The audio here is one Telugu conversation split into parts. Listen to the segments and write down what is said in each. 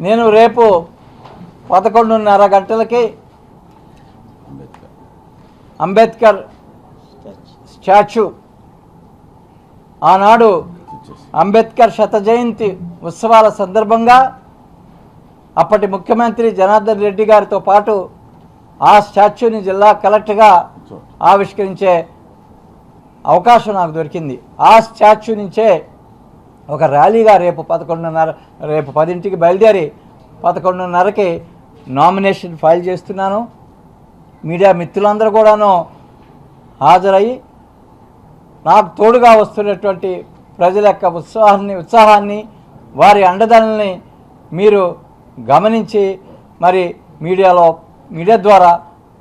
నేను రేపు 11:30 గంటలకి అంబేద్కర్ స్టాచ్యూ, ఆనాడు అంబేద్కర్ శత జయంతి ఉత్సవాల సందర్భంగా అప్పటి ముఖ్యమంత్రి జనార్దన్ రెడ్డి గారితో పాటు ఆ స్టాచ్యూని జిల్లా కలెక్టర్గా ఆవిష్కరించే అవకాశం నాకు దొరికింది. ఆ స్టాచ్యూ నుంచే ఒక ర్యాలీగా రేపు 10ంటికి బయలుదేరి 11:30కి నామినేషన్ ఫైల్ చేస్తున్నాను. మీడియా మిత్రులందరూ కూడాను హాజరయ్యి నాకు తోడుగా వస్తున్నటువంటి ప్రజల యొక్క ఉత్సాహాన్ని వారి అండదండల్ని మీరు గమనించి మరి మీడియా ద్వారా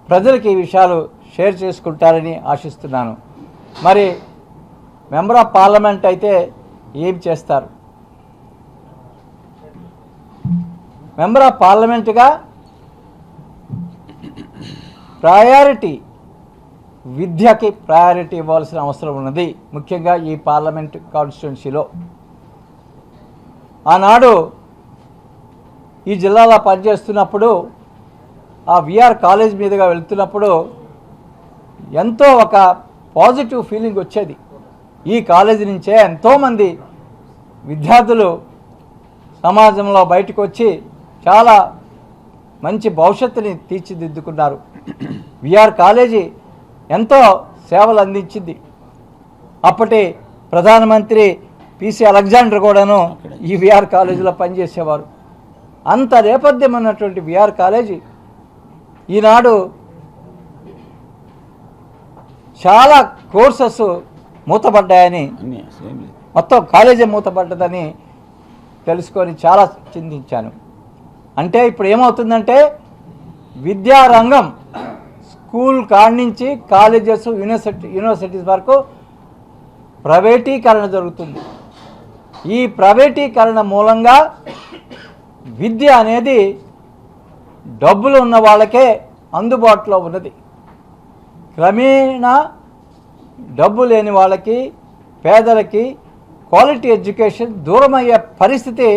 ప్రజలకి ఈ విషయాలు షేర్ చేసుకుంటారని ఆశిస్తున్నాను. మరి మెంబర్ ఆఫ్ పార్లమెంట్ అయితే ఏం చేస్తారు? మెంబర్ ఆఫ్ పార్లమెంటుగా ప్రయారిటీ విద్యకి ప్రయారిటీ ఇవ్వాల్సిన అవసరం ఉన్నది, ముఖ్యంగా ఈ పార్లమెంట్ కాన్స్టిట్యున్సీలో. ఆనాడు ఈ జిల్లాలో పనిచేస్తున్నప్పుడు ఆ విఆర్ కాలేజ్ మీదుగా వెళ్తున్నప్పుడు ఎంతో ఒక పాజిటివ్ ఫీలింగ్ వచ్చేది. ఈ కాలేజీ నుంచే ఎంతోమంది విద్యార్థులు సమాజంలో బయటకు వచ్చి చాలా మంచి భవిష్యత్తుని తీర్చిదిద్దుకున్నారు. విఆర్ కాలేజీ ఎంతో సేవలు అందించింది. అప్పటి ప్రధానమంత్రి పిసి అలెగ్జాండర్ కూడాను ఈ విఆర్ కాలేజీలో పనిచేసేవారు. అంత నేపథ్యం ఉన్నటువంటి విఆర్ కాలేజీ ఈనాడు చాలా కోర్సెస్ మూతపడ్డాయని, మొత్తం కాలేజీ మూతపడ్డదని తెలుసుకొని చాలా చింతించాను. అంటే ఇప్పుడు ఏమవుతుందంటే విద్యారంగం స్కూల్ కాడి నుంచి కాలేజెస్ యూనివర్సిటీస్ వరకు ప్రైవేటీకరణ జరుగుతుంది. ఈ ప్రైవేటీకరణ మూలంగా విద్య అనేది డబ్బులు ఉన్న వాళ్ళకే అందుబాటులో ఉన్నది. క్రమేణా డబ్బు లేని వాళ్ళకి, పేదలకి క్వాలిటీ ఎడ్యుకేషన్ దూరమయ్యే పరిస్థితి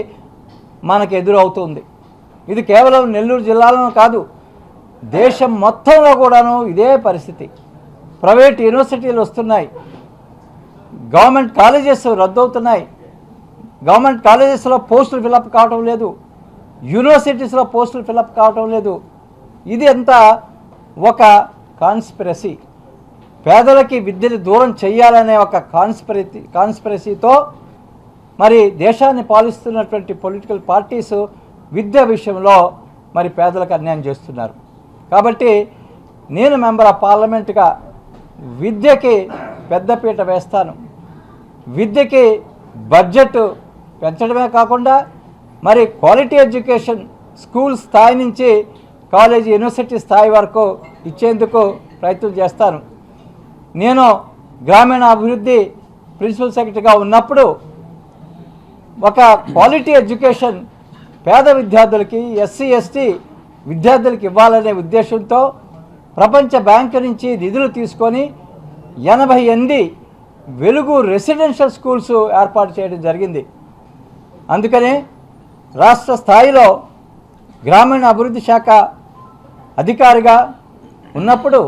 మనకు ఎదురవుతుంది. ఇది కేవలం నెల్లూరు జిల్లాలోనూ కాదు, దేశం మొత్తంలో కూడాను ఇదే పరిస్థితి. ప్రైవేట్ యూనివర్సిటీలు వస్తున్నాయి, గవర్నమెంట్ కాలేజెస్ రద్దవుతున్నాయి, గవర్నమెంట్ కాలేజెస్లో పోస్టులు ఫిలప్ కావటం లేదు, యూనివర్సిటీస్లో పోస్టులు ఫిలప్ కావటం లేదు. ఇది అంతా ఒక కాన్స్పిరసీ. పేదలకి విద్యను దూరం చేయాలనే ఒక కాన్స్పిరసీతో మరి దేశాన్ని పాలిస్తున్నటువంటి పొలిటికల్ పార్టీస్ విద్య విషయంలో మరి పేదలకు అన్యాయం చేస్తున్నారు. కాబట్టి నేను మెంబర్ ఆఫ్ పార్లమెంట్గా విద్యకి పెద్దపీట వేస్తాను. విద్యకి బడ్జెట్ పెంచడమే కాకుండా మరి క్వాలిటీ ఎడ్యుకేషన్ స్కూల్ స్థాయి నుంచి కాలేజీ యూనివర్సిటీ స్థాయి వరకు ఇచ్చేందుకు ప్రయత్నం చేస్తాను. నేను గ్రామీణ అభివృద్ధి ప్రిన్సిపల్ సెక్రటరీగా ఉన్నప్పుడు ఒక క్వాలిటీ ఎడ్యుకేషన్ పేద విద్యార్థులకి, ఎస్సీ ఎస్టీ విద్యార్థులకి ఇవ్వాలనే ఉద్దేశంతో ప్రపంచ బ్యాంకు నుంచి నిధులు తీసుకొని 88 వెలుగు రెసిడెన్షియల్ స్కూల్స్ ఏర్పాటు చేయడం జరిగింది. అందుకని రాష్ట్ర స్థాయిలో గ్రామీణ అభివృద్ధి శాఖ అధికారిగా ఉన్నప్పుడు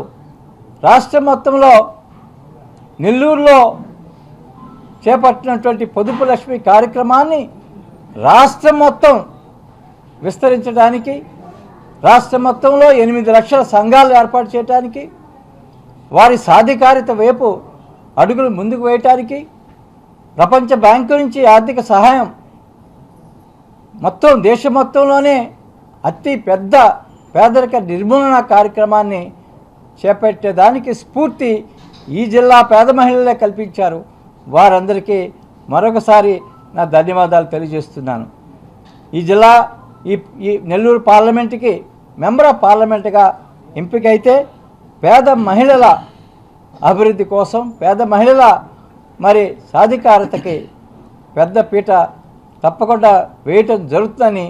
రాష్ట్రం మొత్తంలో నెల్లూరులో చేపట్టినటువంటి పొదుపు లక్ష్మి కార్యక్రమాన్ని రాష్ట్రం మొత్తం విస్తరించడానికి, రాష్ట్రం మొత్తంలో 8 లక్షల సంఘాలు ఏర్పాటు చేయడానికి, వారి సాధికారిత వైపు అడుగులు ముందుకు వేయటానికి, ప్రపంచ బ్యాంకు నుంచి ఆర్థిక సహాయం మొత్తం దేశం మొత్తంలోనే అతి పెద్ద పేదరిక నిర్మూలన కార్యక్రమాన్ని చేపట్టేదానికి స్ఫూర్తి ఈ జిల్లా పేద మహిళలే కల్పించారు. వారందరికీ మరొకసారి నా ధన్యవాదాలు తెలియజేస్తున్నాను. ఈ జిల్లా ఈ నెల్లూరు పార్లమెంటుకి మెంబర్ ఆఫ్ పార్లమెంటుగా ఎంపికైతే పేద మహిళల అభివృద్ధి కోసం, పేద మహిళల మరి సాధికారతకి పెద్ద పీట తప్పకుండా వేయటం జరుగుతుందని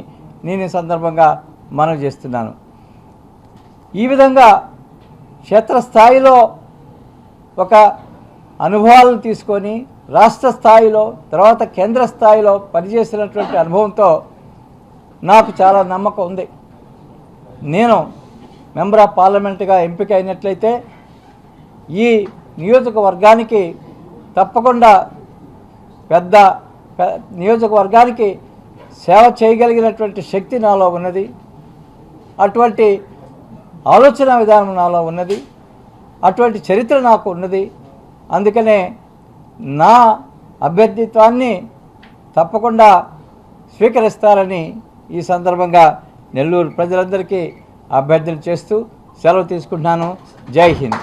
నేను ఈ సందర్భంగా మనవి చేస్తున్నాను. ఈ విధంగా క్షేత్రస్థాయిలో ఒక అనుభవాలను తీసుకొని రాష్ట్ర స్థాయిలో తర్వాత కేంద్ర స్థాయిలో పనిచేసినటువంటి అనుభవంతో నాకు చాలా నమ్మకం ఉంది. నేను మెంబర్ ఆఫ్ పార్లమెంట్గా ఎంపిక అయినట్లయితే ఈ నియోజకవర్గానికి తప్పకుండా నియోజకవర్గానికి సేవ చేయగలిగినటువంటి శక్తి నాలో ఉన్నది, అటువంటి ఆలోచన విధానం నాలో ఉన్నది, అటువంటి చరిత్ర నాకు ఉన్నది. అందుకనే నా అభ్యర్థిత్వాన్ని తప్పకుండా స్వీకరిస్తారని ఈ సందర్భంగా నెల్లూరు ప్రజలందరికీ అభ్యర్థన చేస్తూ సెలవు తీసుకుంటున్నాను. జై హింద్.